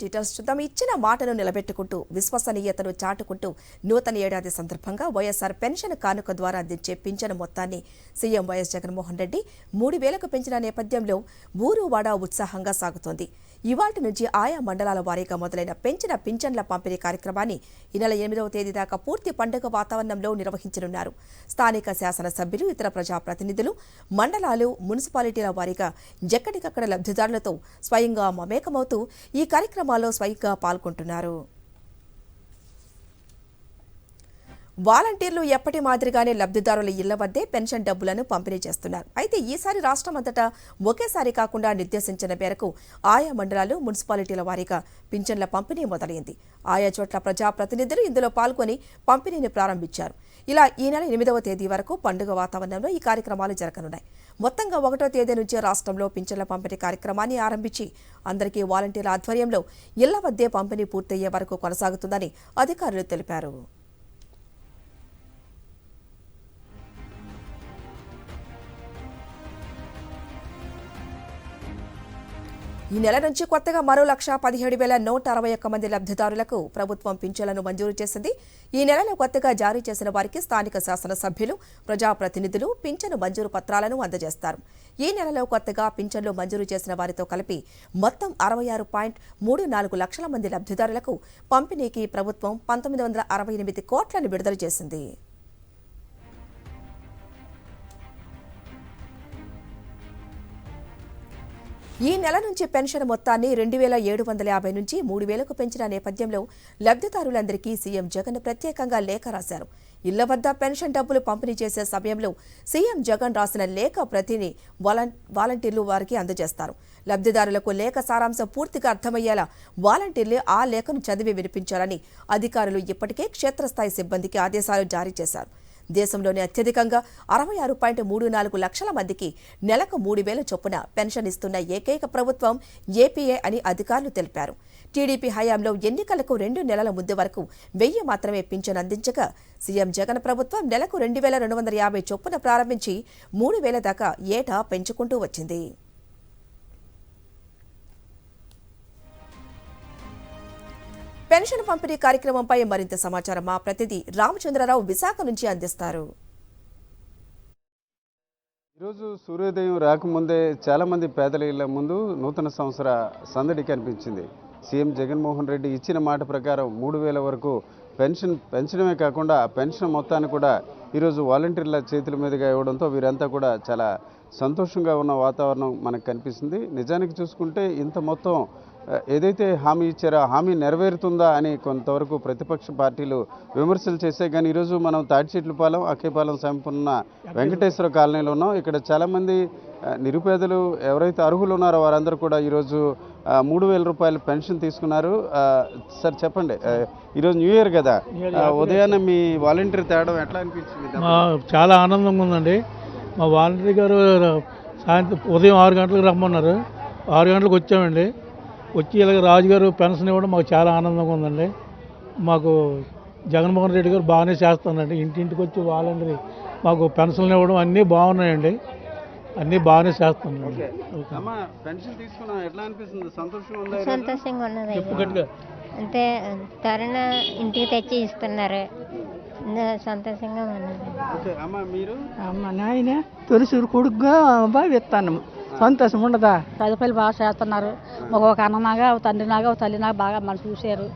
Details చూద్దాం. ఇచ్చిన మాటను నిలబెట్టుకుంటూ విశ్వసనీయతను చాటుకుంటూ నూతన ఏడాది సందర్భంగా వైఎస్ఆర్ పెన్షన్ కానుక ద్వారా అందించే పింఛను మొత్తాన్ని సీఎం వైఎస్ జగన్మోహన్ రెడ్డి 3,000కు పెంచిన నేపథ్యంలో ఊరు వాడా ఉత్సాహంగా సాగుతోంది. ఇవాల్టి నుంచి ఆయా మండలాల వారీగా మొదలైన పెంచిన పింఛన్ల పంపిణీ కార్యక్రమాన్ని ఈ నెల 8వ తేదీ దాకా పూర్తి పండుగ వాతావరణంలో నిర్వహించనున్నారు. స్థానిక శాసనసభ్యులు, ఇతర ప్రజాప్రతినిధులు, మండలాలు, మున్సిపాలిటీల వారీగా ఎక్కడికక్కడ లబ్ధిదారులతో స్వయంగా మమేకమవుతూ ఈ కార్యక్రమాల్లో స్వయంగా పాల్గొంటున్నారు. వాలంటీర్లు ఎప్పటి మాదిరిగానే లబ్ధిదారుల ఇళ్ల వద్దే పెన్షన్ డబ్బులను పంపిణీ చేస్తున్నారు. అయితే ఈసారి రాష్ట్రమంతటా ఒకేసారి కాకుండా నిర్దేశించిన మేరకు ఆయా మండలాలు, మున్సిపాలిటీల వారీగా పింఛన్ల పంపిణీ మొదలైంది. ఆయా చోట్ల ప్రజాప్రతినిధులు ఇందులో పాల్గొని పంపిణీని ప్రారంభించారు. ఇలా ఈ నెల 8వ తేదీ వరకు పండుగ వాతావరణంలో ఈ కార్యక్రమాలు జరగనున్నాయి. మొత్తంగా 1వ తేదీ నుంచి రాష్ట్రంలో పింఛన్ల పంపిణీ కార్యక్రమాన్ని ఆరంభించి అందరికీ వాలంటీర్ల ఆధ్వర్యంలో ఇళ్ల వద్దే పంపిణీ పూర్తయ్యే వరకు కొనసాగుతుందని అధికారులు తెలిపారు. ఈ నెల నుంచి కొత్తగా మరో 1,17,161 మంది లబ్ధిదారులకు ప్రభుత్వం పింఛన్లను మంజూరు చేసింది. ఈ నెలలో కొత్తగా జారీ చేసిన వారికి స్థానిక శాసనసభ్యులు, ప్రజాప్రతినిధులు పింఛను మంజూరు పత్రాలను అందజేస్తారు. ఈ నెలలో కొత్తగా పింఛన్లు మంజూరు చేసిన వారితో కలిపి మొత్తం 66.34 లక్షల మంది లబ్ధిదారులకు పంపిణీకి ప్రభుత్వం 1,968 కోట్లను విడుదల చేసింది. ఈ నెల నుంచి పెన్షన్ మొత్తాన్ని 2,750 నుంచి 3,000కు పెంచిన నేపథ్యంలో లబ్ధిదారులందరికీ సీఎం జగన్ ప్రత్యేకంగా లేఖ రాశారు. ఇళ్ల వద్ద పెన్షన్ డబ్బులు పంపిణీ చేసే సమయంలో సీఎం జగన్ రాసిన లేఖ ప్రతిని వాలంటీర్లు వారికి అందజేస్తారు. లబ్ధిదారులకు లేఖ సారాంశం పూర్తిగా అర్థమయ్యేలా వాలంటీర్లు ఆ లేఖను చదివి వినిపించాలని అధికారులు ఇప్పటికే క్షేత్రస్థాయి సిబ్బందికి ఆదేశాలు జారీ చేశారు. దేశంలోనే అత్యధికంగా 66.34 లక్షల మందికి నెలకు 3,000 చొప్పున పెన్షన్ ఇస్తున్న ఏకైక ప్రభుత్వం ఏపీఏ అని అధికారులు తెలిపారు. టీడీపీ హయాంలో ఎన్నికలకు 2 నెలల ముందు వరకు 1000 మాత్రమే పింఛన్ అందించగా సీఎం జగన్ ప్రభుత్వం నెలకు 2,250 చొప్పున ప్రారంభించి 3,000 దాకా ఏటా పెంచుకుంటూ వచ్చింది. పెన్షన్ పంపిణీ కార్యక్రమంపై మరింత సమాచారం మా ప్రతినిధి రామచంద్రరావు విశాఖ నుంచి అందిస్తారు. ఈరోజు సూర్యోదయం రాకముందే చాలామంది పేదల ఇళ్ల ముందు నూతన సంవత్సర సందడి కనిపించింది. సీఎం జగన్మోహన్ రెడ్డి ఇచ్చిన మాట ప్రకారం 3,000 వరకు పెన్షన్ పెంచడమే కాకుండా పెన్షన్ మొత్తాన్ని కూడా ఈరోజు వాలంటీర్ల చేతుల మీదుగా ఇవ్వడంతో వీరంతా కూడా చాలా సంతోషంగా ఉన్న వాతావరణం మనకు కనిపిస్తుంది. నిజానికి చూసుకుంటే ఇంత మొత్తం ఏదైతే హామీ ఇచ్చారో హామీ నెరవేరుతుందా అని కొంతవరకు ప్రతిపక్ష పార్టీలు విమర్శలు చేశాయి. కానీ ఈరోజు మనం తాడిచెట్లపాలెం, అక్కేపాలెం సమీపంలో వెంకటేశ్వర కాలనీలో ఉన్నాం. ఇక్కడ చాలామంది నిరుపేదలు ఎవరైతే అర్హులు ఉన్నారో వారందరూ కూడా ఈరోజు 3,000 రూపాయలు పెన్షన్ తీసుకున్నారు. సార్ చెప్పండి, ఈరోజు న్యూ ఇయర్ కదా, ఉదయాన్నే మీ వాలంటీర్ తేవడం ఎట్లా అనిపించింది? చాలా ఆనందంగా ఉందండి. మా వాలంటీర్ గారు సాయంత్రం ఉదయం 6 గంటలకు రమ్మన్నారు. 6 గంటలకు వచ్చామండి. వచ్చి ఇలాగ రాజుగారు పెన్షన్ ఇవ్వడం మాకు చాలా ఆనందంగా ఉందండి. మాకు జగన్మోహన్ రెడ్డి గారు బాగానే చేస్తానండి. ఇంటింటికి వచ్చి వాలంటీర్ మాకు పెన్షన్లు ఇవ్వడం అన్నీ బాగున్నాయండి. అన్నీ బాగానే చేస్తున్నాండి. సంతోషంగా ఉన్నది. అంటే త్వరన ఇంటికి తెచ్చి ఇస్తున్నారు. సంతోషంగా ఉన్నది. అమ్మ నాయన తొలిసూరు కొడుకుగా భావిస్తాను. సంతోషం ఉండదా? ప్రజలు బాగా చేస్తున్నారు. మాకు ఒక అన్ననాగా, ఒక తండ్రినాగా, ఒక తల్లినాగా బాగా మనం చూశారు.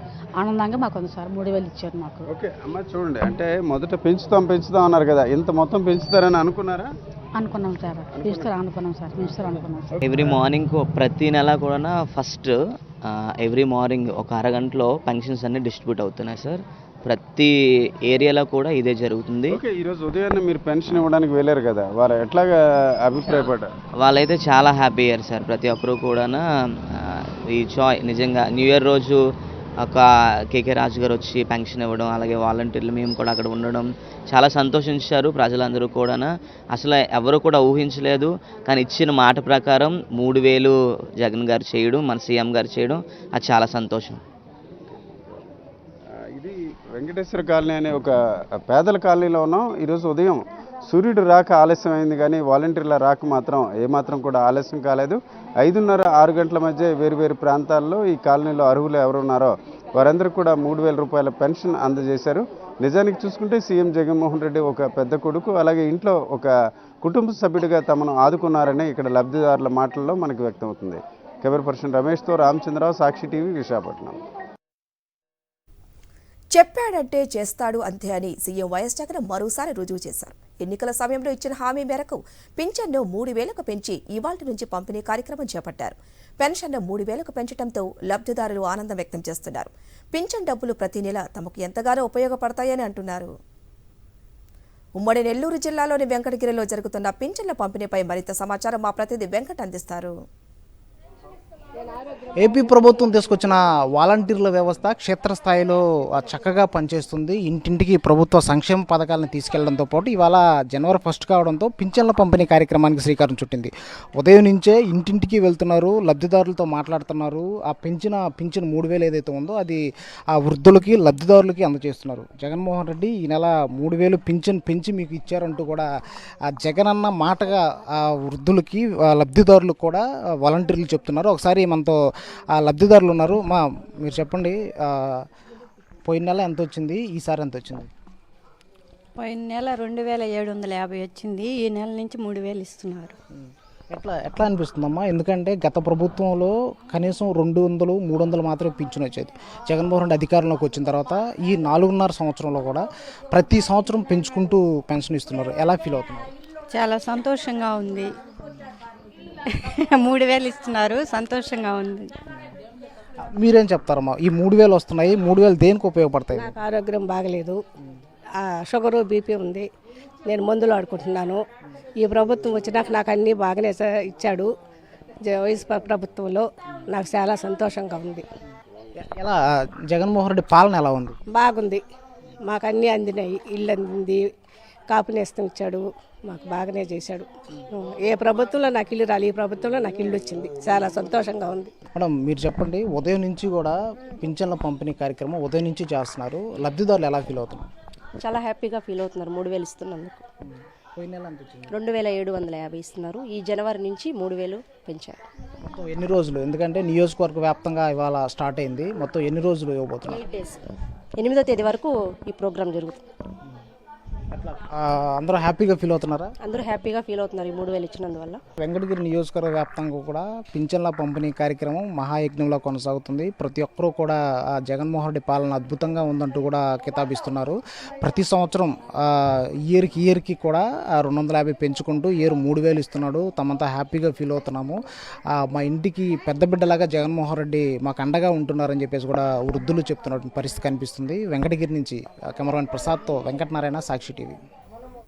ఆనందంగా మాకు ఉంది సార్. 3,000 ఇచ్చారు మాకు. ఓకే అమ్మ, చూడండి, అంటే మొదట పెంచుతాం అన్నారు కదా, ఇంత మొత్తం పెంచుతారని అనుకున్నారా? అనుకున్నాం సార్, పెంచుతారు అనుకున్నాం సార్, పెంచుతారు అనుకున్నాం సార్. ఎవ్రీ మార్నింగ్ ప్రతి నెల కూడా ఫస్ట్ ఎవ్రీ మార్నింగ్ ఒక అరగంటలో పెన్షన్స్ అన్ని డిస్ట్రిబ్యూట్ అవుతున్నాయి సార్. ప్రతి ఏరియాలో కూడా ఇదే జరుగుతుంది. ఈరోజు ఉదయాన్నే మీరు పెన్షన్ ఇవ్వడానికి వెళ్ళారు కదా, వారు ఎట్లాగా అభిప్రాయపడ్డారు? వాళ్ళైతే చాలా హ్యాపీ అయ్యారు సార్. ప్రతి ఒక్కరు కూడా ఈ నిజంగా న్యూ ఇయర్ రోజు ఒక కేకే రాజు గారు వచ్చి పెన్షన్ ఇవ్వడం, అలాగే వాలంటీర్లు మేము కూడా అక్కడ ఉండడం చాలా సంతోషించారు ప్రజలందరూ కూడా. అసలు ఎవరు కూడా ఊహించలేదు. కానీ ఇచ్చిన మాట ప్రకారం 3,000 జగన్ గారు చేయడం, మన సీఎం గారు చేయడం, అది చాలా సంతోషం. ఇది వెంకటేశ్వర కాలనీ అనే ఒక పేదల కాలనీలో ఉన్నాం. ఈరోజు ఉదయం సూర్యుడు రాక ఆలస్యం అయింది కానీ వాలంటీర్ల రాక మాత్రం ఏమాత్రం కూడా ఆలస్యం కాలేదు. 5:30-6 గంటల మధ్య వేరువేరు ప్రాంతాల్లో ఈ కాలనీలో అర్హులు ఎవరున్నారో వారందరూ కూడా 3,000 రూపాయల పెన్షన్ అందజేశారు. నిజానికి చూసుకుంటే సీఎం జగన్మోహన్ రెడ్డి ఒక పెద్ద కొడుకు, అలాగే ఇంట్లో ఒక కుటుంబ సభ్యుడిగా తమను ఆదుకున్నారని ఇక్కడ లబ్ధిదారుల మాటల్లో మనకు వ్యక్తమవుతుంది. కెమెరా పర్సన్ రమేష్తో రామచంద్రరావు, సాక్షి టీవీ, విశాఖపట్నం. చెప్పాడంటే చేస్తాడు అంతే అని సీఎం వైఎస్ జగన్ మరోసారి రుజువు చేశారు. ఎన్నికల సమయంలో ఇచ్చిన హామీ మేరకు పింఛన్ను 3,000కు పెంచి ఇవాల్టి నుంచి పంపిణీ కార్యక్రమం చేపట్టారు. పెన్షన్ను 3,000కు పెంచడంతో లబ్ధిదారులు ఆనందం వ్యక్తం చేస్తున్నారు. పింఛన్ డబ్బులు ప్రతి నెల తమకు ఎంతగానో ఉపయోగపడతాయని అంటున్నారు. ఉమ్మడి నెల్లూరు జిల్లాలోని వెంకటగిరిలో జరుగుతున్న పింఛన్ల పంపిణీపై మరింత సమాచారం మా ప్రతినిధి వెంకట్ అందిస్తారు. ఏపీ ప్రభుత్వం తీసుకొచ్చిన వాలంటీర్ల వ్యవస్థ క్షేత్రస్థాయిలో చక్కగా పనిచేస్తుంది. ఇంటింటికి ప్రభుత్వ సంక్షేమ పథకాలను తీసుకెళ్లడంతో పాటు ఇవాళ జనవరి 1 కావడంతో పింఛన్ల పంపిణీ కార్యక్రమానికి శ్రీకారం చుట్టింది. ఉదయం నుంచే ఇంటింటికి వెళ్తున్నారు, లబ్ధిదారులతో మాట్లాడుతున్నారు. ఆ పింఛన్ 3,000 ఏదైతే ఉందో అది ఆ వృద్ధులకి లబ్ధిదారులకి అందజేస్తున్నారు. జగన్మోహన్ రెడ్డి ఈ నెల 3,000 పింఛన్ పెంచి మీకు ఇచ్చారంటూ కూడా ఆ జగనన్న మాటగా ఆ వృద్ధులకి లబ్ధిదారులకు కూడా వాలంటీర్లు చెప్తున్నారు. ఒకసారి మనతో ఆ లబ్ధిదారులు ఉన్నారు. మీరు చెప్పండి, పోయిన నెల ఎంత వచ్చింది, ఈసారి ఎంత వచ్చింది? పోయిన నెల 2,750 వచ్చింది. ఈ నెల నుంచి 3,000 ఇస్తున్నారు. ఎట్లా అనిపిస్తుందమ్మా? ఎందుకంటే గత ప్రభుత్వంలో కనీసం 200, 300 మాత్రమే పింఛన్ వచ్చేది. జగన్మోహన్ రెడ్డి అధికారంలోకి వచ్చిన తర్వాత ఈ 4.5 సంవత్సరంలో కూడా ప్రతి సంవత్సరం పెంచుకుంటూ పెన్షన్ ఇస్తున్నారు. ఎలా ఫీల్ అవుతున్నారు? చాలా సంతోషంగా ఉంది. 3,000 ఇస్తున్నారు, సంతోషంగా ఉంది. మీరేం చెప్తారమ్మా? ఈ 3,000 వస్తున్నాయి, 3,000 దేనికి ఉపయోగపడతాయి? నాకు ఆరోగ్యం బాగలేదు, షుగరు, బీపీ ఉంది. నేను మందులు ఆడుకుంటున్నాను. ఈ ప్రభుత్వం వచ్చినాక నాకు అన్నీ బాగానే ఇచ్చాడు. వైఎస్ ప్రభుత్వంలో నాకు చాలా సంతోషంగా ఉంది. ఎలా జగన్మోహన్ రెడ్డి పాలన ఎలా ఉంది? బాగుంది. మాకు అన్నీ అందినాయి. ఇల్లు అందింది, కాపు నేస్తం ఇచ్చాడు, మాకు బాగానే చేశాడు. ఏ ప్రభుత్వంలో నాకు ఇల్లు రాలి, ఈ ప్రభుత్వంలో నాకు ఇల్లు వచ్చింది. చాలా సంతోషంగా ఉంది. మేడం, మీరు చెప్పండి, ఉదయం నుంచి కూడా పింఛన్ల పంపిణీ కార్యక్రమం ఉదయం నుంచి చేస్తున్నారు. లబ్ధిదారులు ఎలా ఫీల్ అవుతున్నారు? చాలా హ్యాపీగా ఫీల్ అవుతున్నారు. 3,000 ఇస్తున్నందుకు. 2,750 ఇస్తున్నారు. ఈ జనవరి నుంచి 3,000 పెంచారు. మొత్తం ఎన్ని రోజులు? ఎందుకంటే నియోజకవర్గ వ్యాప్తంగా ఇవాళ స్టార్ట్ అయింది. మొత్తం ఎన్ని రోజులు ఇవ్వబోతున్నారు? 8 days. 8వ తేదీ వరకు ఈ ప్రోగ్రాం జరుగుతుంది. అందరూ హ్యాపీగా ఫీల్ అవుతున్నారా? అందరూ హ్యాపీగా ఫీల్ అవుతున్నారు ఈ 3,000 ఇచ్చినందువల్ల. వెంకటగిరి నియోజకవర్గ వ్యాప్తంగా కూడా పింఛన్ల పంపిణీ కార్యక్రమం మహాయజ్ఞంలో కొనసాగుతుంది. ప్రతి ఒక్కరూ కూడా జగన్మోహన్ రెడ్డి పాలన అద్భుతంగా ఉందంటూ కూడా కితాబిస్తున్నారు. ప్రతి సంవత్సరం ఇయర్కి కూడా 250 పెంచుకుంటూ 3,000 ఇస్తున్నాడు. తమంతా హ్యాపీగా ఫీల్ అవుతున్నాము. మా ఇంటికి పెద్ద బిడ్డలాగా జగన్మోహన్ రెడ్డి మాకు అండగా ఉంటున్నారని చెప్పేసి కూడా వృద్ధులు చెప్తున్న పరిస్థితి కనిపిస్తుంది. వెంకటగిరి నుంచి కెమెరామెన్ ప్రసాద్తో వెంకటనారాయణ, సాక్షి టీవీ.